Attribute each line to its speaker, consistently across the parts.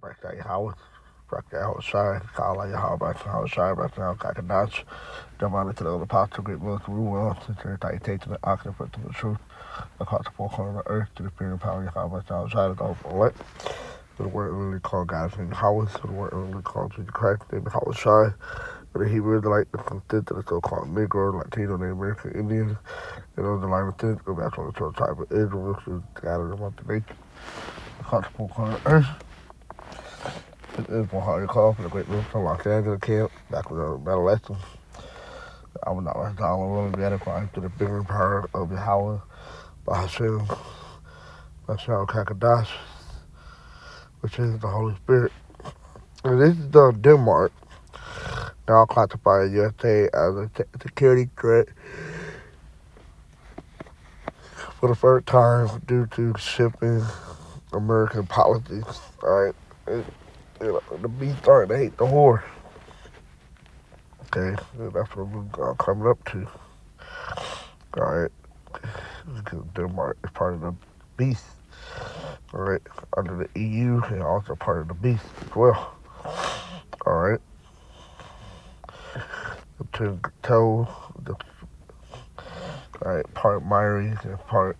Speaker 1: Barakah Yahweh, Barakah Yahweh Shai, Kala Yahweh, Barakah Yahweh Shai, Barakah Yahweh Kakadash, Jamana to the other parts of great milk, Rule well, to the Taite to the Oxford to the truth, across the four corners of the earth, to the spirit of power, Yahweh, Yahweh Shai, to go for what? To the word literally called God's name Yahweh, to the word literally called Jesus Christ, named Yahweh Shai, to the Hebrew, the like the constant to the so-called Negro, Latino, Native American Indians, and those the line of things go back to the 12 tribe of Israel, which is God of the month of nature, across the four corners of the earth. It is one hard call for the great roof from Los Angeles camp, back with the adolescents. I would not let all willing to be edified to the bigger power of Yahweh, by Hashem, Hashem Kakadash, which is the Holy Spirit. And this is done in Denmark, now classified USA as a security threat for the first time due to shipping American policies. Alright, the beast starting to hate the whore. Okay, that's what we're coming up to. Alright, because Denmark is part of the beast. Alright, under the EU and also part of the beast as well. Alright. To toe the part miry and part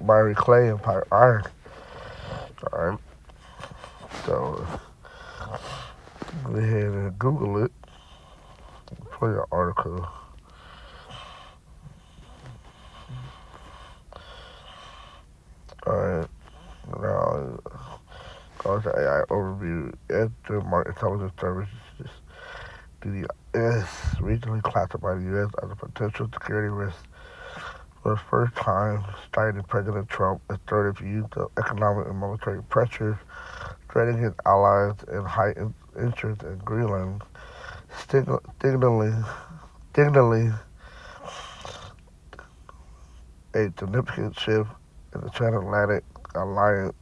Speaker 1: miry clay and part iron. Alright. So go ahead and Google it for your article. Alright. Now go to AI overview. Denmark Intelligence Services DDS recently classified the U.S. as a potential security risk for the first time, citing President Trump assertive use of economic and military pressure, threatening his allies and heightened interest in Greenland, signaling a significant shift in the transatlantic alliance.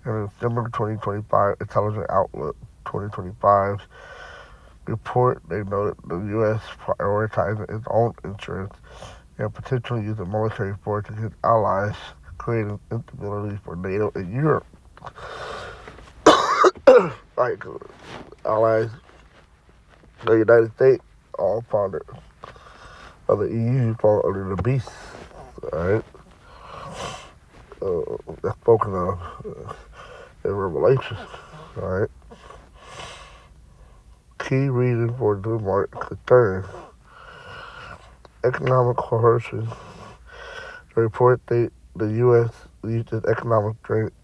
Speaker 1: In December 2025 Intelligence Outlook 2025 report, they noted the U.S. prioritizing its own interests and potentially using military force against allies, creating instability for NATO and Europe. Like allies, the United States, all part of the EU, fall under the beast. Alright? That's spoken of in Revelation. Alright? Key reason for Denmark's concern: economic coercion. The report states the U.S. uses economic strength,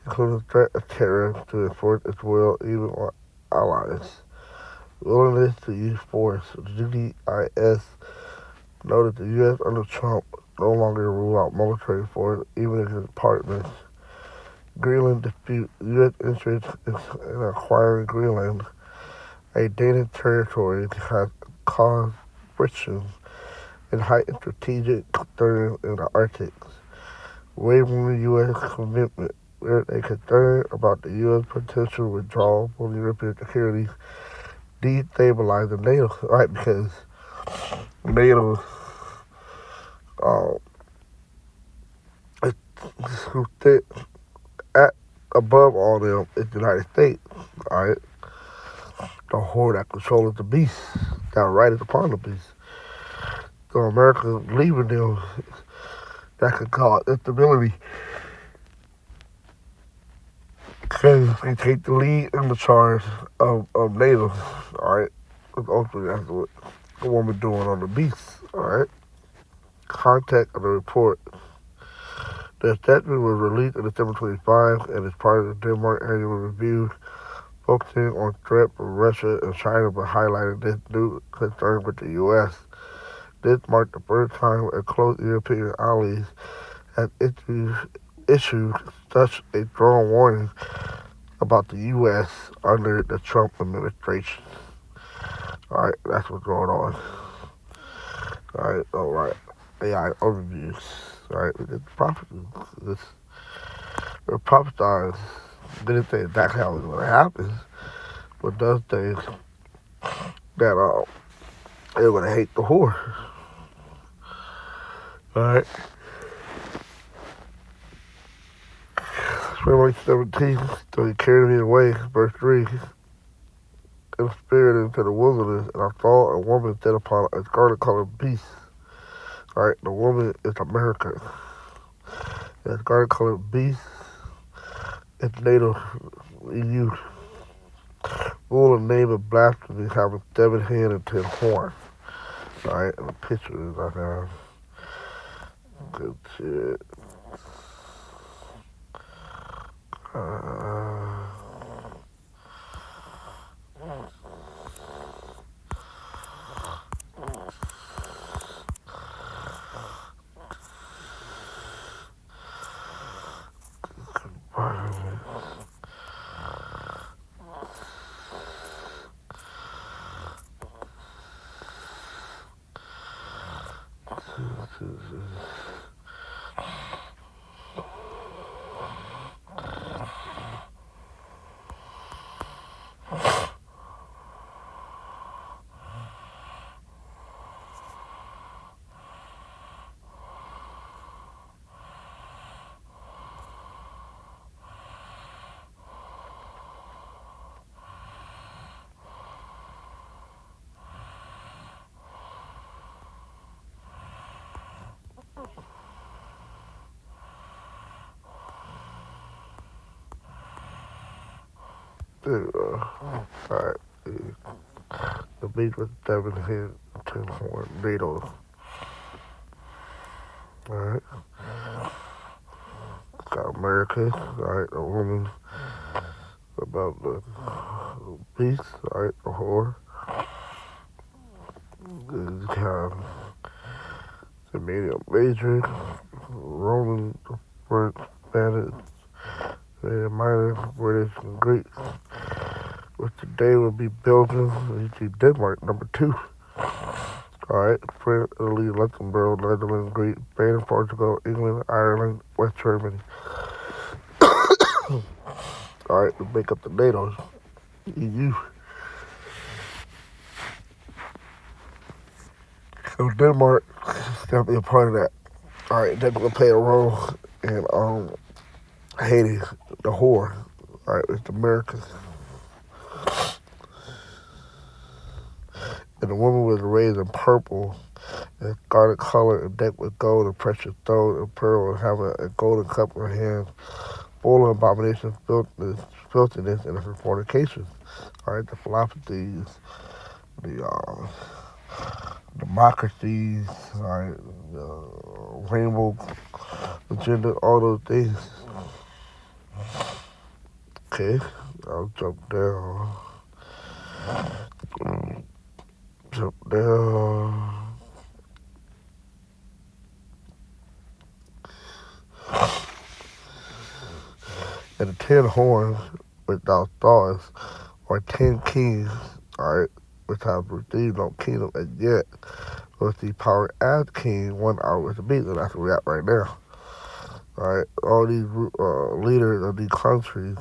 Speaker 1: including threat of terror, to enforce its will even on allies. Willingness to use force. GDIS noted the U.S. under Trump no longer rule out military force even against partners. Greenland dispute. U.S. interest in acquiring Greenland, a Danish territory, has caused friction and heightened strategic concern in the Arctic. Wavering U.S. commitment. There's a concern about the U.S. potential withdrawal from European security, destabilizing NATO, right? Because NATO, who sit above all them is the United States, all right? The whore that controls the beast, that rideth upon the beast. So America leaving them, that could cause instability. Because they take the lead in the charge of NATO, alright? Because ultimately that's what the woman doing on the beast, alright? Context of the report. The assessment was released on December 25 and is part of the Denmark annual review, focusing on threat from Russia and China, but highlighting this new concern with the U.S. This marked the first time a close European allies has issued such a strong warning about the U.S. under the Trump administration. Alright, that's what's going on. Alright. AI overviews. Alright, we did prophecy. We're prophesying. Didn't say exactly how it's going to happen, but does say that they're going to hate the whore. Alright. February 17th, so he carried me away, verse 3, in spirit into the wilderness, and I saw a woman set upon a scarlet-colored beast. All right, the woman is America. The scarlet-colored beast is native EU. Rule and name of blasphemy, having 7 heads and 10 horns. All right, and the picture is I have good shit. Uh, there you go. All right. The beast with 7 heads, 10 horns, NATO. All right. Got America. All right. A woman about the beast. All right. The whore. You have the medium major, Roman, French, Spanish, minor, British, and Greek. Which today would be Belgium, and you see Denmark, number 2. Alright, France, Italy, Luxembourg, Netherlands, Greece, Spain, Portugal, England, Ireland, West Germany. Alright, to make up the NATO's EU. So Denmark is definitely a part of that. Alright, they're gonna play a role in Haiti, the whore. Alright, it's America. And the woman was raised in purple and scarlet color and decked with gold and precious stones and pearl, and having a golden cup in her hand, full of abomination, filthiness, and her fornication. All right, the philosophies, the democracies, all right, the rainbow agenda, all those things. Okay, I'll jump down. Jump down. And the 10 horns without stars are 10 kings, alright, which have received no kingdom as yet, with the power as king 1 hour with the beast, and that's where we're at right now. Alright, all these leaders of these countries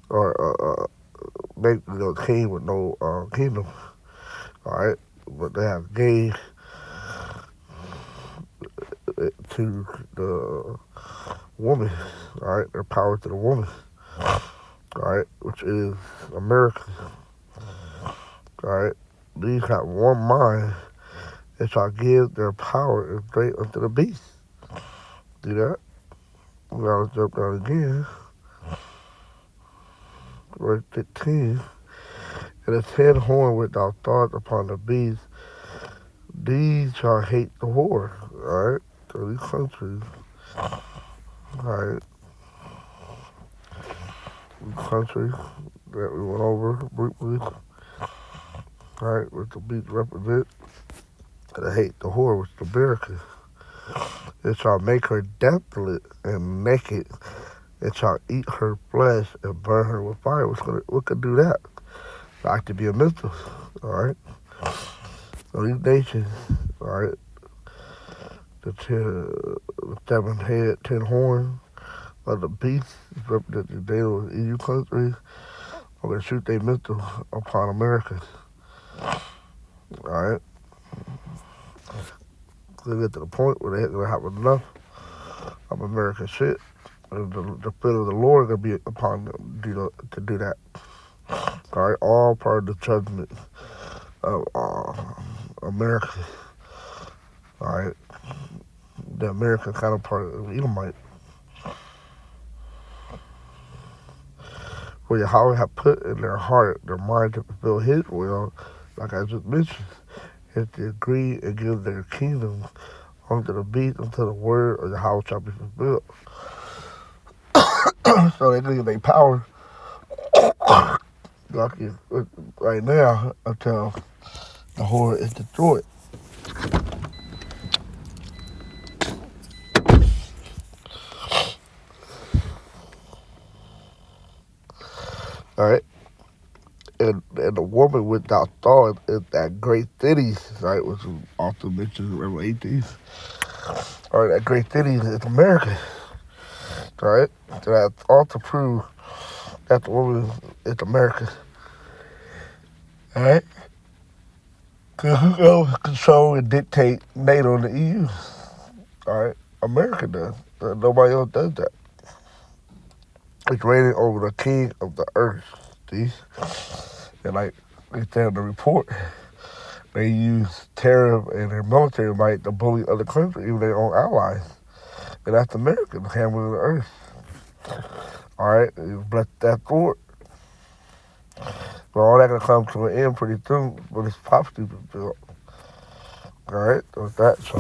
Speaker 1: are make king with no kingdom. Alright, but they have gave it to the woman, alright, their power to the woman, alright, which is America. Alright, these have one mind and shall give their power and strength unto the beast. See that? We gotta jump down again. Verse 15. And the 10 horn without stars upon the beast, these shall hate the whore. Alright? So these countries, alright, these countries that we went over briefly, alright, which the beast represents, and hate the whore, which is America. It shall make her desolate and naked. It shall eat her flesh and burn her with fire. What could do that? Like to be a mistress, all right? So these nations, all right, the 7 head, 10 horns of the beast represent the NATO EU countries are going to shoot their missiles upon America, all right? They get to the point where they're going to have enough of American shit, The fear of the Lord gonna be upon them to do that. All right, all part of the judgment of America. All right, the American counterpart of Edomite, where Yahweh have put in their heart, their mind to fulfill His will, like I just mentioned, is to agree and give their kingdom unto the beast until the word of Yahweh shall be fulfilled. So they give their power, like right now, until the whore is destroyed. All right. And the woman without thought is that great city, right, which is also mentioned in Revelation 18. All right, that great city is America. All right. So that's all to prove that the woman is America. All right. Because who goes control and dictate NATO and the EU? All right. America does. Nobody else does that. It's reigning over the king of the earth. See? And like they said in the report, they use tariff and their military might to bully other countries, even their own allies. And that's America, the hammer of the earth. All right? Bless that forward. But all that gonna come to an end pretty soon, but it's prophecy fulfilled. All right? So with that, so